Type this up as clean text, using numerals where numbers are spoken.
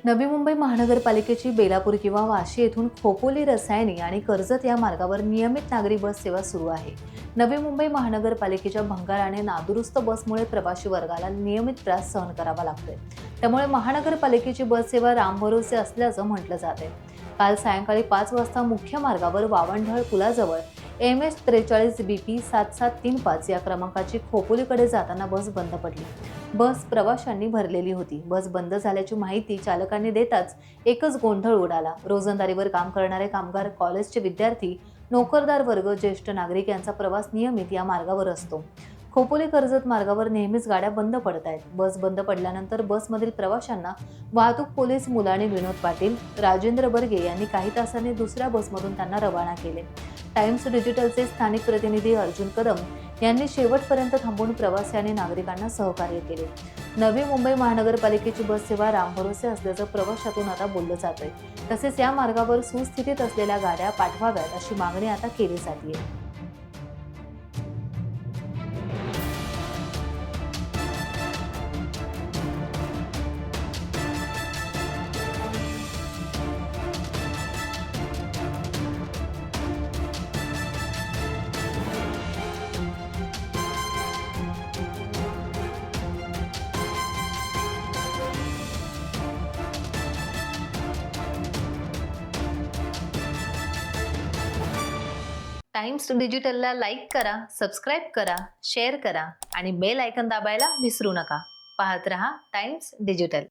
नवी मुंबई महानगरपालिकेची बेलापूर किंवा वाशी येथून खोपोली रसायनी आणि कर्जत या मार्गावर नियमित नागरी बस सेवा सुरू आहे। नवी मुंबई महानगरपालिकेच्या भंगार आणि नादुरुस्त बसमुळे प्रवासी वर्गाला नियमित त्रास सहन करावा लागतोय। त्यामुळे महानगरपालिकेची बस सेवा रामभरोसे असल्याचं म्हटलं जाते। काल सायंकाळी 5 वाजता मुख्य मार्गावर वावंढळ पुलाजवळ MS 43 BP 7735 या क्रमांकाची खोपोलीकडे जाताना बस बंद पडली। बस प्रवाशांनी भरलेली होती। बस बंद झाल्याची माहिती चालकांनी देताच एकच गोंधळ उडाला। रोजंदारीवर काम करणारे कामगार, कॉलेजचे विद्यार्थी, नोकरदार वर्ग, ज्येष्ठ नागरिक यांचा प्रवास नियमित या मार्गावर असतो। खोपोली कर्जत मार्गावर नेहमीच गाड्या बंद पडत आहेत। बस बंद पडल्यानंतर बसमधील प्रवाशांना वाहतूक पोलीस मुलानी विनोद पाटील, राजेंद्र बर्गे यांनी काही तासांनी दुसऱ्या बसमधून त्यांना रवाना केले। टाइम्स डिजिटलचे स्थानिक प्रतिनिधी अर्जुन कदम यांनी शेवटपर्यंत थांबून प्रवासी आणि नागरिकांना सहकार्य केले। नवी मुंबई महानगरपालिकेची बस सेवा रामभरोसे असल्याचं प्रवाशातून आता बोललं जातंय। तसेच या मार्गावर सुस्थितीत असलेल्या गाड्या पाठवाव्यात अशी मागणी आता केली जाते। टाइम्स डिजिटलला लाईक करा, सबस्क्राईब करा, शेअर करा आणि बेल आयकॉन दाबायला विसरू नका। पाहत रहा टाइम्स डिजिटल।